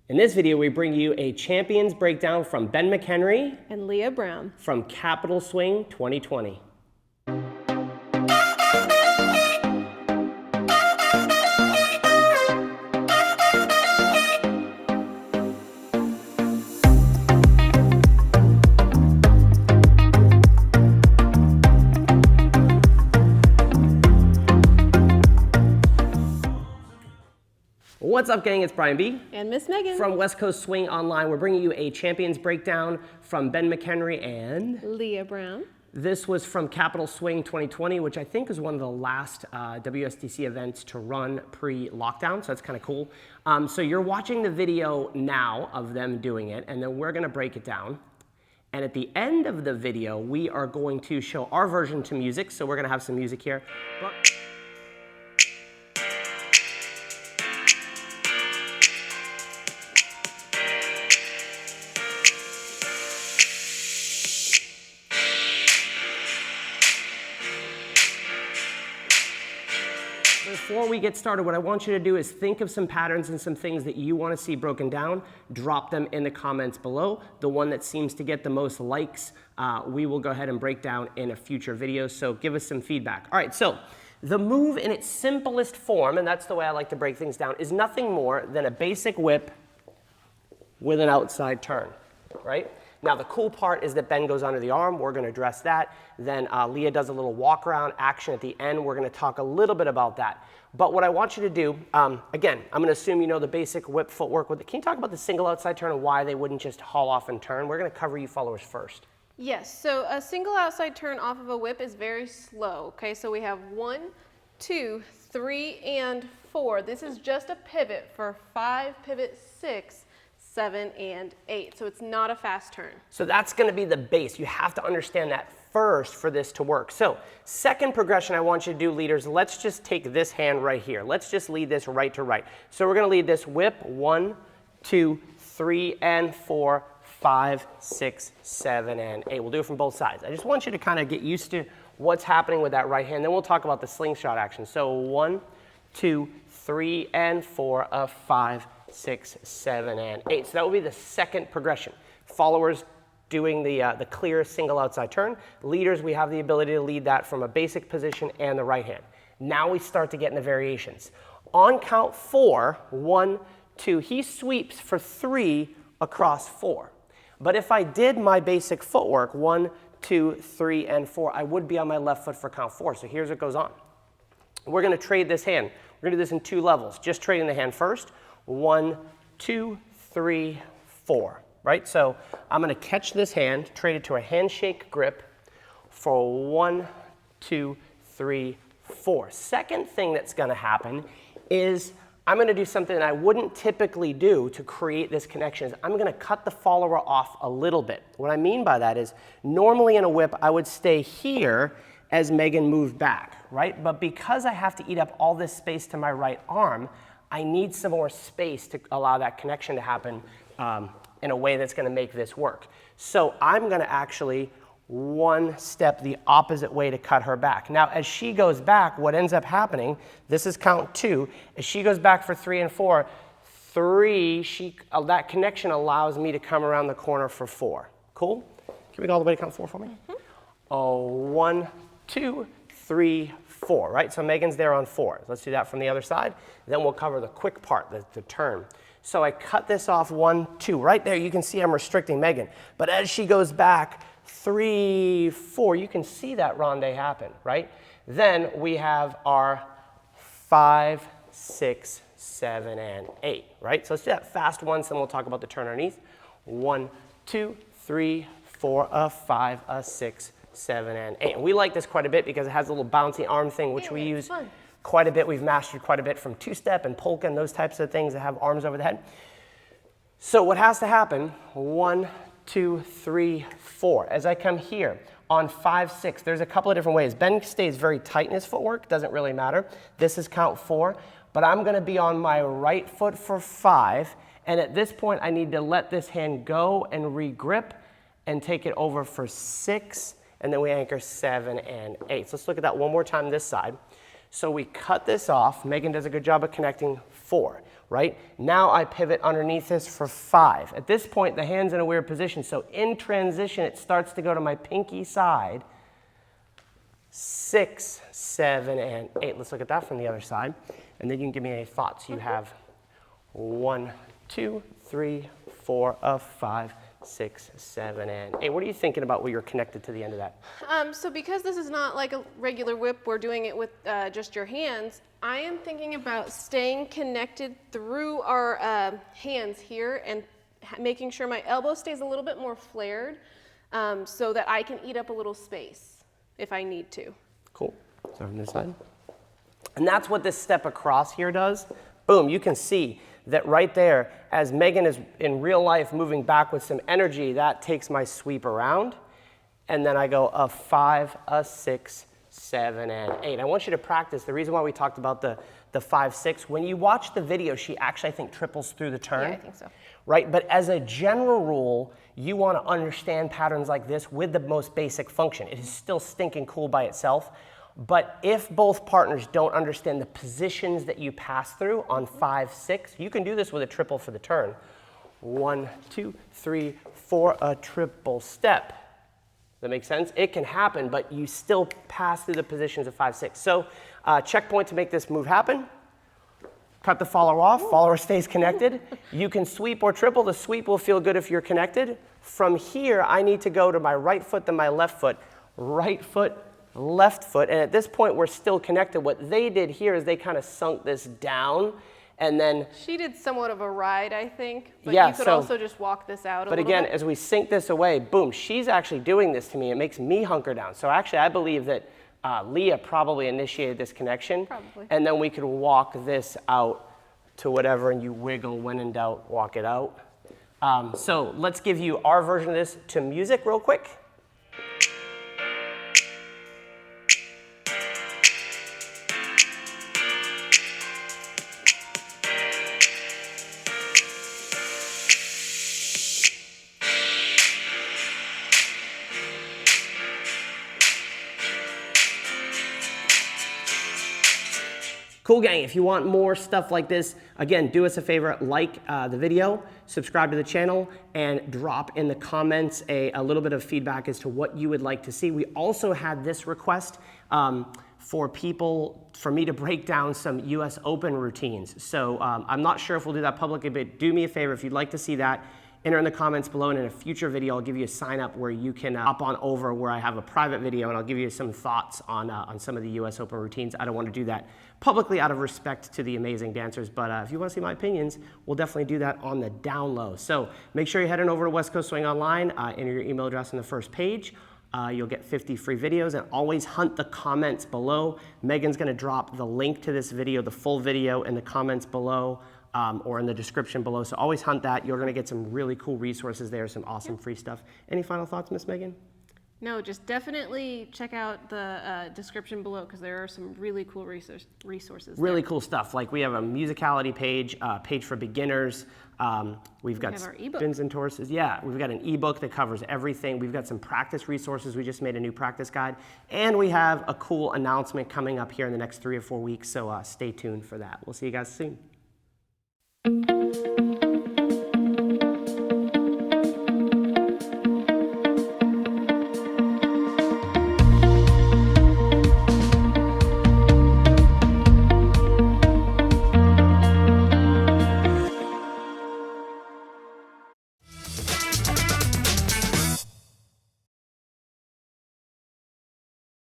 In this video, we bring you a champions breakdown from Ben McHenry and Leah Brown from Capital Swing 2020. What's up, gang? It's Brian B. and Miss Megan from West Coast Swing Online. We're bringing you a champions breakdown from Ben McHenry and Leah Brown. This was from Capital Swing 2020, which I think is one of the last WSTC events to run pre-lockdown, so that's kind of cool. So you're watching the video now of them doing it, and then we're going to break it down. And at the end of the video, we are going to show our version to music, so we're going to have some music here. Before we get started, what I want you to do is think of some patterns and some things that you want to see broken down. Drop them in the comments below. The one that seems to get the most likes, we will go ahead and break down in a future video. So give us some feedback. All right, so the move in its simplest form, and that's the way I like to break things down, is nothing more than a basic whip with an outside turn, right? Now, the cool part is that Ben goes under the arm. We're going to address that. Then Leah does a little walk around action at the end. We're going to talk a little bit about that. But what I want you to do, again, I'm going to assume you know the basic whip footwork. Can you talk about the single outside turn and why they wouldn't just haul off and turn? We're going to cover you followers first. Yes, so a single outside turn off of a whip is very slow. Okay, so we have 1, 2, 3, and 4. This is just a pivot for 5, pivot 6, 7, and 8. So it's not a fast turn. So that's going to be the base. You have to understand that first for this to work. So second progression I want you to do, leaders, let's just take this hand right here. Let's just lead this right to right. So we're going to lead this whip 1, 2, 3, and 4, 5, 6, 7, and 8. We'll do it from both sides. I just want you to kind of get used to what's happening with that right hand. Then we'll talk about the slingshot action. So 1, 2, 3, and 4 of 5, 6, 7, and 8. So that will be the second progression. Followers doing the clear single outside turn. Leaders, we have the ability to lead that from a basic position and the right hand. Now we start to get into variations. On count 4, 1, 2, he sweeps for 3 across 4. But if I did my basic footwork, 1, 2, 3, and 4, I would be on my left foot for count 4. So here's what goes on. We're going to trade this hand. We're going to do this in 2 levels. Just trading the hand first. 1, 2, 3, 4. Right? So I'm going to catch this hand, trade it to a handshake grip for 1, 2, 3, 4. Second thing that's going to happen is I'm going to do something that I wouldn't typically do to create this connection. I'm going to cut the follower off a little bit. What I mean by that is normally in a whip, I would stay here as Megan moved back, right? But because I have to eat up all this space to my right arm, I need some more space to allow that connection to happen in a way that's going to make this work. So I'm going to actually one step the opposite way to cut her back. Now, as she goes back, what ends up happening, this is count 2, as she goes back for 3 and 4, 3, that connection allows me to come around the corner for 4. Cool? Can we go all the way to count 4 for me? Mm-hmm. 1, 2, 3, 4, right? So Megan's there on 4. Let's do that from the other side. Then we'll cover the quick part, the turn. So I cut this off 1, 2. Right there, you can see I'm restricting Megan. But as she goes back, 3, 4, you can see that ronde happen, right? Then we have our 5, 6, 7, and 8, right? So let's do that fast once, and we'll talk about the turn underneath. 1, 2, 3, 4, 5, 6, 7, and 8. And we like this quite a bit because it has a little bouncy arm thing, which we use quite a bit. We've mastered quite a bit from two-step and polka and those types of things that have arms over the head. So what has to happen, 1, 2, 3, 4. As I come here on 5, 6, there's a couple of different ways. Ben stays very tight in his footwork, doesn't really matter. This is count 4, but I'm going to be on my right foot for 5, and at this point I need to let this hand go and re-grip and take it over for 6, and then we anchor 7 and 8. So let's look at that one more time this side. So we cut this off. Megan does a good job of connecting 4. right? Now I pivot underneath this for 5. At this point, the hand's in a weird position, so in transition, it starts to go to my pinky side. 6, 7, and 8. Let's look at that from the other side, and then you can give me any thoughts. You have 1, 2, 3, 4, 5, 6, 7, and 8. What are you thinking about when you're connected to the end of that? So because this is not like a regular whip, we're doing it with just your hands, I am thinking about staying connected through our hands here and making sure my elbow stays a little bit more flared so that I can eat up a little space if I need to. Cool. So from this side. And that's what this step across here does. Boom, you can see that right there, as Megan is in real life moving back with some energy, that takes my sweep around. And then I go a 5, a 6, 7, and 8. I want you to practice. The reason why we talked about the 5, 6, when you watch the video, she actually, I think, triples through the turn. Yeah, I think so. Right? But as a general rule, you want to understand patterns like this with the most basic function. It is still stinking cool by itself. But if both partners don't understand the positions that you pass through on 5, 6, you can do this with a triple for the turn. 1, 2, 3, 4, a triple step. Does that make sense? It can happen, but you still pass through the positions of 5, 6. So checkpoint to make this move happen. Cut the follower off, follower stays connected. You can sweep or triple. The sweep will feel good if you're connected. From here, I need to go to my right foot, then my left foot. Right foot, left foot, and at this point we're still connected. What they did here is they kind of sunk this down, and then She did somewhat of a ride, I think, but yeah, you could so, also just walk this out a but little again, bit. as we sink this away, boom, she's actually doing this to me. It makes me hunker down. So actually, I believe that Leah probably initiated this connection, Probably. and then we could walk this out to whatever, and you wiggle. When in doubt, walk it out. So let's give you our version of this to music real quick. Cool, gang. If you want more stuff like this, again, do us a favor, like the video, subscribe to the channel, and drop in the comments a little bit of feedback as to what you would like to see. We also had this request for me to break down some US Open routines. So I'm not sure if we'll do that publicly, but do me a favor, if you'd like to see that, enter in the comments below, and in a future video, I'll give you a sign up where you can hop on over where I have a private video, and I'll give you some thoughts on some of the US Open routines. I don't want to do that publicly out of respect to the amazing dancers, but if you want to see my opinions, we'll definitely do that on the down low. So make sure you head on over to West Coast Swing Online, enter your email address on the first page. You'll get 50 free videos, and always hunt the comments below. Megan's going to drop the link to this video, the full video, in the comments below. Or in the description below. So always hunt that. You're going to get some really cool resources there, some awesome free stuff. Any final thoughts, Miss Megan? No, just definitely check out the description below because there are some really cool resources. Really cool stuff. Like we have a musicality page, page for beginners. We've got have our ebook. spins and torses. Yeah, we've got an ebook that covers everything. We've got some practice resources. We just made a new practice guide. And we have a cool announcement coming up here in the next 3 or 4 weeks. So stay tuned for that. We'll see you guys soon.